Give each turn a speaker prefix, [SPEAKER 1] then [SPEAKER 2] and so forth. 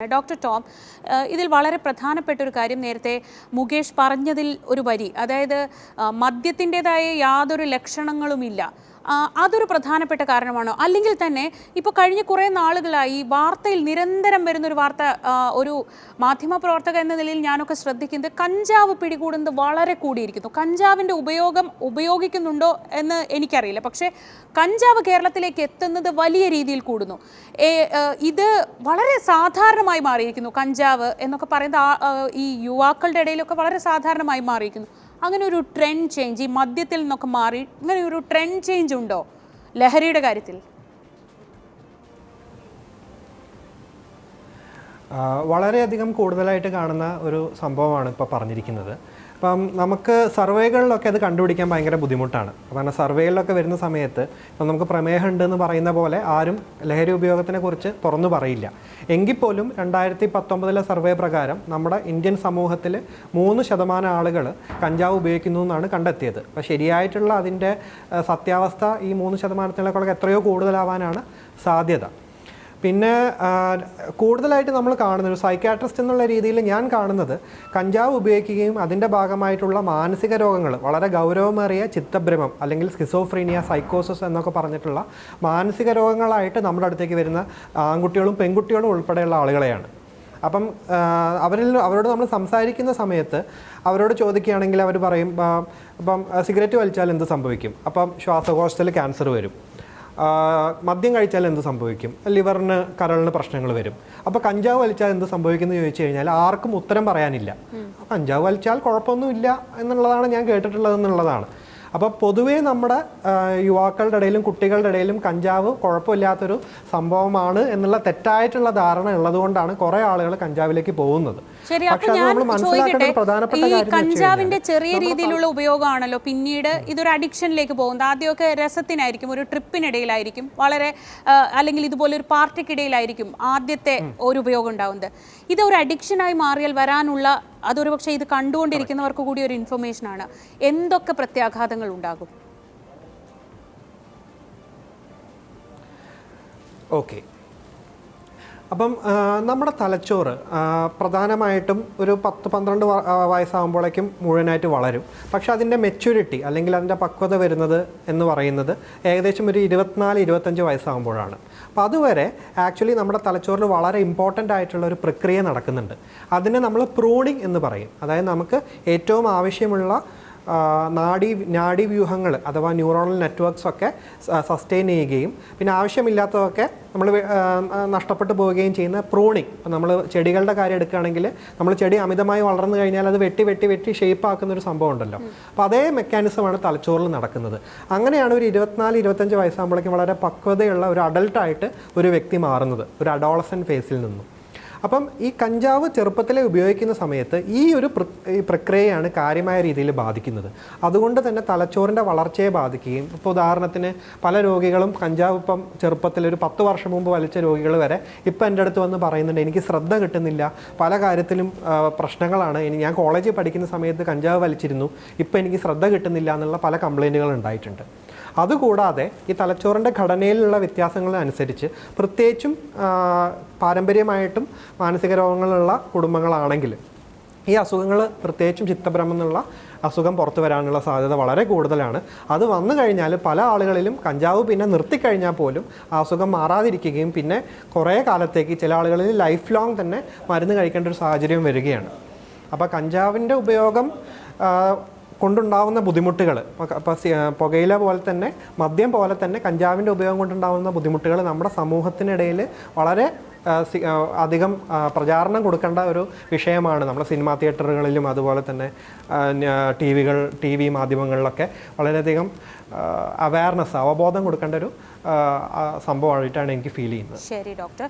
[SPEAKER 1] Doctor Tom, ഇതിൽ വളരെ പ്രധാനപ്പെട്ട ഒരു കാര്യം നേരത്തെ മുകേഷ് പറഞ്ഞതിൽ ഒരു വരി, അതായത് മദ്യത്തിൻ്റെതായ യാതൊരു ലക്ഷണങ്ങളുമില്ല. അതൊരു പ്രധാനപ്പെട്ട കാരണമാണോ? അല്ലെങ്കിൽ തന്നെ ഇപ്പോൾ കഴിഞ്ഞ കുറേ നാളുകളായി വാർത്തയിൽ നിരന്തരം വരുന്നൊരു വാർത്ത, ഒരു മാധ്യമപ്രവർത്തക എന്ന നിലയിൽ ഞാനൊക്കെ ശ്രദ്ധിക്കുന്നത് കഞ്ചാവ് പിടികൂടുന്നത് വളരെ കൂടിയിരിക്കുന്നു. കഞ്ചാവിൻ്റെ ഉപയോഗിക്കുന്നുണ്ടോ എന്ന് എനിക്കറിയില്ല, പക്ഷേ കഞ്ചാവ് കേരളത്തിലേക്ക് എത്തുന്നത് വലിയ രീതിയിൽ കൂടുന്നു. ഇത് വളരെ സാധാരണമായി മാറിയിരിക്കുന്നു. കഞ്ചാവ് എന്നൊക്കെ പറയുന്നത് ഈ യുവാക്കളുടെ ഇടയിലൊക്കെ വളരെ സാധാരണമായി മാറിയിരിക്കുന്നു. അങ്ങനെ ഒരു ട്രെൻഡ് ചേഞ്ച്, ഈ മദ്യത്തിൽ നിന്നൊക്കെ മാറി ഇങ്ങനെ ഒരു ട്രെൻഡ് ചേഞ്ച് ഉണ്ടോ ലഹരിയുടെ കാര്യത്തിൽ?
[SPEAKER 2] വളരെയധികം കൂടുതലായിട്ട് കാണുന്ന ഒരു സംഭവമാണ് ഇപ്പോൾ പറഞ്ഞിരിക്കുന്നത്. അപ്പം നമുക്ക് സർവേകളിലൊക്കെ അത് കണ്ടുപിടിക്കാൻ ഭയങ്കര ബുദ്ധിമുട്ടാണ്. കാരണം സർവേകളിലൊക്കെ വരുന്ന സമയത്ത് ഇപ്പം നമുക്ക് പ്രമേഹം ഉണ്ടെന്ന് പറയുന്ന പോലെ ആരും ലഹരി ഉപയോഗത്തിനെ കുറിച്ച് തുറന്നു പറയില്ല. എങ്കിൽ പോലും 2019 സർവേ പ്രകാരം നമ്മുടെ ഇന്ത്യൻ സമൂഹത്തിൽ 3% ആളുകൾ കഞ്ചാവ് ഉപയോഗിക്കുന്നു എന്നാണ് കണ്ടെത്തിയത്. അപ്പോൾ ശരിയായിട്ടുള്ള അതിൻ്റെ സത്യാവസ്ഥ ഈ 3%-നെക്കാളൊക്കെ എത്രയോ കൂടുതലാവാനാണ് സാധ്യത. പിന്നെ കൂടുതലായിട്ട് നമ്മൾ കാണുന്നത്, ഒരു സൈക്യാട്രിസ്റ്റ് എന്നുള്ള രീതിയിൽ ഞാൻ കാണുന്നത്, കഞ്ചാവ് ഉപയോഗിക്കുകയും അതിൻ്റെ ഭാഗമായിട്ടുള്ള മാനസിക രോഗങ്ങൾ, വളരെ ഗൗരവമേറിയ ചിത്തഭ്രമം അല്ലെങ്കിൽ സ്കിസോഫ്രീനിയ, സൈക്കോസിസ് എന്നൊക്കെ പറഞ്ഞിട്ടുള്ള മാനസിക രോഗങ്ങളായിട്ട് നമ്മുടെ അടുത്തേക്ക് വരുന്ന ആൺകുട്ടികളും പെൺകുട്ടികളും ഉൾപ്പെടെയുള്ള ആളുകളെയാണ്. അപ്പം അവരോട് നമ്മൾ സംസാരിക്കുന്ന സമയത്ത് അവരോട് ചോദിക്കുകയാണെങ്കിൽ അവർ പറയും, അപ്പം സിഗരറ്റ് വലിച്ചാൽ എന്ത് സംഭവിക്കും? അപ്പം ശ്വാസകോശത്തിൽ ക്യാൻസർ വരും. മദ്യം കഴിച്ചാൽ എന്ത് സംഭവിക്കും? ലിവറിന്, കരളിന് പ്രശ്നങ്ങൾ വരും. അപ്പോൾ കഞ്ചാവ് വലിച്ചാൽ എന്ത് സംഭവിക്കും എന്ന് ചോദിച്ചു കഴിഞ്ഞാൽ ആർക്കും ഉത്തരം പറയാനില്ല. കഞ്ചാവ് വലിച്ചാൽ കുഴപ്പമൊന്നുമില്ല എന്നുള്ളതാണ് ഞാൻ കേട്ടിട്ടുള്ളതെന്നുള്ളതാണ്. അപ്പോൾ പൊതുവേ നമ്മുടെ യുവാക്കളുടെ ഇടയിലും കുട്ടികളുടെ ഇടയിലും കഞ്ചാവ് കുഴപ്പമില്ലാത്തൊരു സംഭവമാണ് എന്നുള്ള തെറ്റായിട്ടുള്ള ധാരണ ഉള്ളതുകൊണ്ടാണ് കുറേ ആളുകൾ കഞ്ചാവിലേക്ക് പോകുന്നത്.
[SPEAKER 1] ഈ കഞ്ചാവിന്റെ ചെറിയ രീതിയിലുള്ള ഉപയോഗമാണല്ലോ പിന്നീട് ഇതൊരു അഡിക്ഷനിലേക്ക് പോകുന്നത്. ആദ്യമൊക്കെ രസത്തിനായിരിക്കും, ഒരു ട്രിപ്പിനിടയിലായിരിക്കും, വളരെ അല്ലെങ്കിൽ ഇതുപോലെ ഒരു പാർട്ടിക്കിടയിലായിരിക്കും ആദ്യത്തെ ഒരു ഉപയോഗം ഉണ്ടാവുന്നത്. ഇത് ഒരു അഡിക്ഷനായി മാറിയാൽ വരാനുള്ള, അതൊരു പക്ഷേ ഇത് കണ്ടുകൊണ്ടിരിക്കുന്നവർക്ക് കൂടി ഒരു ഇൻഫർമേഷനാണ്, എന്തൊക്കെ പ്രത്യാഘാതങ്ങൾ ഉണ്ടാകും?
[SPEAKER 2] ഓക്കെ, അപ്പം നമ്മുടെ തലച്ചോറ് പ്രധാനമായിട്ടും ഒരു 10-12 വയസ്സാകുമ്പോഴേക്കും മുഴുവനായിട്ട് വളരും. പക്ഷെ അതിൻ്റെ മെച്യൂരിറ്റി അല്ലെങ്കിൽ അതിൻ്റെ പക്വത വരുന്നത് എന്ന് പറയുന്നത് ഏകദേശം ഒരു 24-25 വയസ്സാകുമ്പോഴാണ്. അപ്പോൾ അതുവരെ ആക്ച്വലി നമ്മുടെ തലച്ചോറിൽ വളരെ ഇമ്പോർട്ടൻ്റ് ആയിട്ടുള്ള ഒരു പ്രക്രിയ നടക്കുന്നുണ്ട്. അതിനെ നമ്മൾ പ്രൂണിങ് എന്ന് പറയും. അതായത് നമുക്ക് ഏറ്റവും ആവശ്യമുള്ള നാഡീവ്യൂഹങ്ങൾ അഥവാ ന്യൂറോണൽ നെറ്റ്വർക്ക്സ് ഒക്കെ സസ്റ്റെയിൻ ചെയ്യുകയും പിന്നെ ആവശ്യമില്ലാത്തതൊക്കെ നമ്മൾ നഷ്ടപ്പെട്ടു പോവുകയും ചെയ്യുന്ന പ്രൂണിങ്. ഇപ്പോൾ നമ്മൾ ചെടികളുടെ കാര്യം എടുക്കുകയാണെങ്കിൽ, നമ്മൾ ചെടി അമിതമായി വളർന്നു കഴിഞ്ഞാൽ അത് വെട്ടി വെട്ടി വെട്ടി ഷേപ്പ് ആക്കുന്ന ഒരു സംഭവം ഉണ്ടല്ലോ. അപ്പോൾ അതേ മെക്കാനിസമാണ് തലച്ചോറിൽ നടക്കുന്നത്. അങ്ങനെയാണ് ഒരു 24-25 വയസ്സാകുമ്പോഴേക്കും വളരെ പക്വതയുള്ള ഒരു അഡൾട്ടായിട്ട് ഒരു വ്യക്തി മാറുന്നത്, ഒരു അഡോളസെൻ്റ് ഫേസിൽ നിന്നും. അപ്പം ഈ കഞ്ചാവ് ചെറുപ്പത്തിലെ ഉപയോഗിക്കുന്ന സമയത്ത് ഈ പ്രക്രിയയാണ് കാര്യമായ രീതിയിൽ ബാധിക്കുന്നത്. അതുകൊണ്ട് തന്നെ തലച്ചോറിൻ്റെ വളർച്ചയെ ബാധിക്കുകയും, ഇപ്പോൾ ഉദാഹരണത്തിന് പല രോഗികളും കഞ്ചാവ് ഇപ്പം ചെറുപ്പത്തിൽ ഒരു 10 വർഷം മുമ്പ് വലിച്ച രോഗികൾ വരെ ഇപ്പം എൻ്റെ അടുത്ത് വന്ന് പറയുന്നുണ്ട്, എനിക്ക് ശ്രദ്ധ കിട്ടുന്നില്ല, പല കാര്യത്തിലും പ്രശ്നങ്ങളാണ്, ഞാൻ കോളേജിൽ പഠിക്കുന്ന സമയത്ത് കഞ്ചാവ് വലിച്ചിരുന്നു, ഇപ്പം എനിക്ക് ശ്രദ്ധ കിട്ടുന്നില്ല എന്നുള്ള പല കംപ്ലൈൻറ്റുകൾ ഉണ്ടായിട്ടുണ്ട്. അതുകൂടാതെ ഈ തലച്ചോറിൻ്റെ ഘടനയിലുള്ള വ്യത്യാസങ്ങളനുസരിച്ച്, പ്രത്യേകിച്ചും പാരമ്പര്യമായിട്ടും മാനസിക രോഗങ്ങളുള്ള കുടുംബങ്ങളാണെങ്കിൽ ഈ അസുഖങ്ങൾ, പ്രത്യേകിച്ചും ചിത്തഭ്രമം എന്നുള്ള അസുഖം പുറത്തു വരാനുള്ള സാധ്യത വളരെ കൂടുതലാണ്. അത് വന്നു കഴിഞ്ഞാൽ പല ആളുകളിലും കഞ്ചാവ് പിന്നെ നിർത്തിക്കഴിഞ്ഞാൽ പോലും ആ അസുഖം മാറാതിരിക്കുകയും പിന്നെ കുറേ കാലത്തേക്ക് ചില ആളുകളിൽ ലൈഫ് ലോങ് തന്നെ മരുന്ന് കഴിക്കേണ്ട ഒരു സാഹചര്യം വരികയാണ്. അപ്പോൾ കഞ്ചാവിൻ്റെ ഉപയോഗം കൊണ്ടുണ്ടാവുന്ന ബുദ്ധിമുട്ടുകൾ, ഇപ്പോൾ പുകയില പോലെ തന്നെ, മദ്യം പോലെ തന്നെ കഞ്ചാവിൻ്റെ ഉപയോഗം കൊണ്ടുണ്ടാകുന്ന ബുദ്ധിമുട്ടുകൾ നമ്മുടെ സമൂഹത്തിനിടയിൽ വളരെ അധികം പ്രചാരണം കൊടുക്കേണ്ട ഒരു വിഷയമാണ്. നമ്മുടെ സിനിമാ തിയേറ്ററുകളിലും അതുപോലെ തന്നെ ടി വി മാധ്യമങ്ങളിലൊക്കെ വളരെയധികം അവബോധം കൊടുക്കേണ്ട ഒരു സംഭവമായിട്ടാണ് എനിക്ക് ഫീൽ ചെയ്യുന്നത്.
[SPEAKER 1] ശരി ഡോക്ടർ.